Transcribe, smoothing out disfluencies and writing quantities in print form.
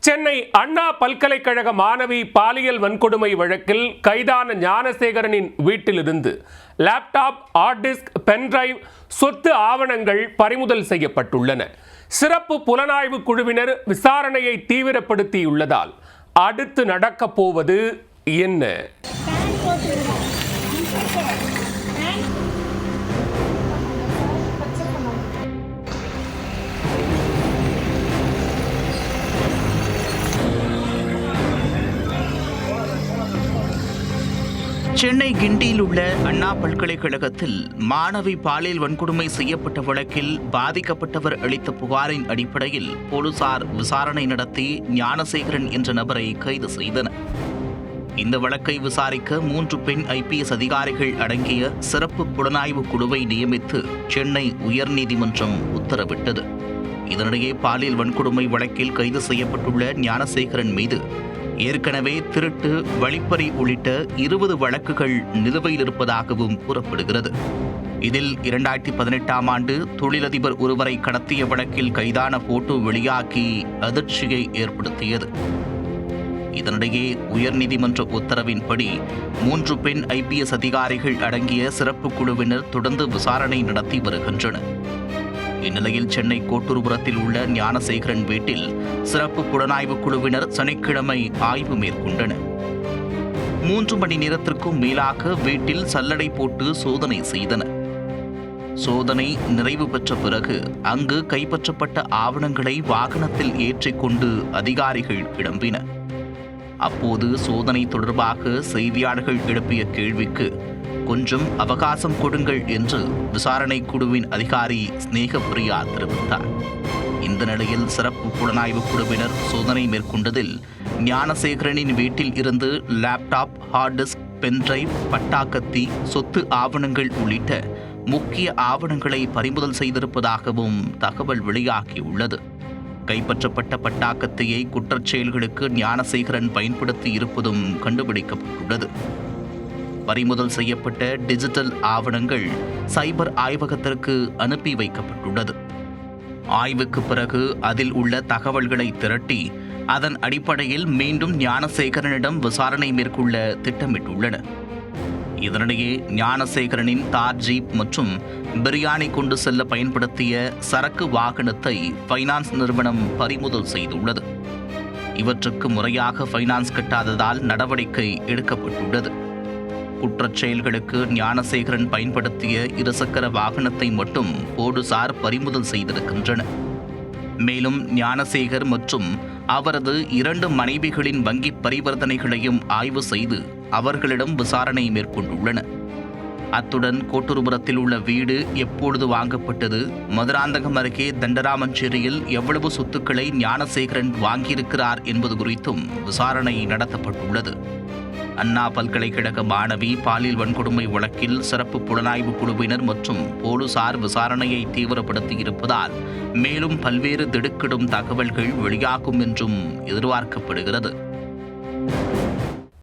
சென்னை அண்ணா பல்கலைக்கழக மாணவி பாலியல் வன்கொடுமை வழக்கில் கைதான ஞானசேகரனின் வீட்டிலிருந்து லேப்டாப், ஹார்ட் டிஸ்க், பென்டிரைவ், சொத்து ஆவணங்கள் பறிமுதல் செய்யப்பட்டுள்ளன. சிறப்பு புலனாய்வு குழுவினர் விசாரணையை தீவிரப்படுத்தியுள்ளதால் அடுத்து நடக்கப் போவது என்ன? சென்னை கிண்டியில் உள்ள அண்ணா பல்கலைக்கழகத்தில் மாணவி பாலியல் வன்கொடுமை செய்யப்பட்ட வழக்கில் பாதிக்கப்பட்டவர் அளித்த புகாரின் அடிப்படையில் போலீசார் விசாரணை நடத்தி ஞானசேகரன் என்ற நபரை கைது செய்தனர். இந்த வழக்கை விசாரிக்க 3 பெண் IPS அதிகாரிகள் அடங்கிய சிறப்பு புலனாய்வு குழுவை நியமித்து சென்னை உயர்நீதிமன்றம் உத்தரவிட்டது. இதனிடையே பாலியல் வன்கொடுமை வழக்கில் கைது செய்யப்பட்டுள்ள ஞானசேகரன் மீது ஏற்கனவே திருட்டு, வழிப்பறி உள்ளிட்ட 20 வழக்குகள் நிலுவையில் இருப்பதாகவும் கூறப்படுகிறது. இதில் 2018ஆம் ஆண்டு தொழிலதிபர் ஒருவரை கடத்திய வழக்கில் கைதான போட்டோ வெளியாகி அதிர்ச்சியை ஏற்படுத்தியது. இதனிடையே உயர்நீதிமன்ற உத்தரவின்படி 3 பெண் IPS அதிகாரிகள் அடங்கிய சிறப்பு குழுவினர் தொடர்ந்து விசாரணை நடத்தி வருகின்றனர். இந்நிலையில் சென்னை கோட்டூர்புரத்தில் உள்ள ஞானசேகரன் வீட்டில் சிறப்பு புலனாய்வு குழுவினர் சனிக்கிழமை ஆய்வு மேற்கொண்டனர். 3 மணி நேரத்திற்கும் மேலாக வீட்டில் சல்லடை போட்டு சோதனை செய்தனர். சோதனை நிறைவு பெற்ற பிறகு அங்கு கைப்பற்றப்பட்ட ஆவணங்களை வாகனத்தில் ஏற்றிக்கொண்டு அதிகாரிகள் கிளம்பினர். அப்போது சோதனை தொடர்பாக செய்தியாளர்கள் எழுப்பிய கேள்விக்கு கொஞ்சம் அவகாசம் கொடுங்கள் என்று விசாரணை குழுவின் அதிகாரி ஸ்நேகப்பிரியா தெரிவித்தார். இந்த நிலையில் சிறப்பு புலனாய்வு குழுவினர் சோதனை மேற்கொண்டதில் ஞானசேகரனின் வீட்டில் இருந்து லேப்டாப், ஹார்ட் டிஸ்க், பென்டிரைவ், பட்டாக்கத்தி, சொத்து ஆவணங்கள் உள்ளிட்ட முக்கிய ஆவணங்களை பறிமுதல் செய்திருப்பதாகவும் தகவல் வெளியாகியுள்ளது. கைப்பற்றப்பட்ட பட்டாக்கத்தியை குற்றச் செயல்களுக்கு ஞானசேகரன் பயன்படுத்தி இருப்பதும் கண்டுபிடிக்கப்பட்டுள்ளது. பறிமுதல் செய்யப்பட்ட டிஜிட்டல் ஆவணங்கள் சைபர் ஆய்வகத்திற்கு அனுப்பி வைக்கப்பட்டுள்ளது. ஆய்வுக்கு பிறகு அதில் உள்ள தகவல்களை திரட்டி அதன் அடிப்படையில் மீண்டும் ஞானசேகரனிடம் விசாரணை மேற்கொள்ள திட்டமிட்டுள்ளனர். இதனிடையே ஞானசேகரனின் தார் ஜீப் மற்றும் பிரியாணி கொண்டு செல்ல பயன்படுத்திய சரக்கு வாகனத்தை ஃபைனான்ஸ் நிறுவனம் பறிமுதல் செய்துள்ளது. இவற்றுக்கு முறையாக ஃபைனான்ஸ் கட்டாததால் நடவடிக்கை எடுக்கப்பட்டுள்ளது. குற்றச் செயல்களுக்கு ஞானசேகரன் பயன்படுத்திய இருசக்கர வாகனத்தை மட்டும் போலீசார் பறிமுதல் செய்திருக்கின்றனர். மேலும் ஞானசேகர் மற்றும் அவரது 2 மனைவிகளின் வங்கி பரிவர்த்தனைகளையும் ஆய்வு செய்து அவர்களிடம் விசாரணை மேற்கொண்டுள்ளனர். அத்துடன் கோட்டூர்புரத்தில் உள்ள வீடு எப்பொழுது வாங்கப்பட்டது, மதுராந்தகம் அருகே தண்டராமஞ்சேரியில் எவ்வளவு சொத்துக்களை ஞானசேகரன் வாங்கியிருக்கிறார் என்பது குறித்தும் விசாரணை நடத்தப்பட்டுள்ளது. அண்ணா பல்கலைக்கழக மாணவி பாலியல் வன்கொடுமை வழக்கில் சிறப்பு புலனாய்வு குழுவினர் மற்றும் போலீசார் விசாரணையை தீவிரப்படுத்தி இருப்பதால் மேலும் பல்வேறு திடுக்கிடும் தகவல்கள் வெளியாகும் என்றும் எதிர்பார்க்கப்படுகிறது.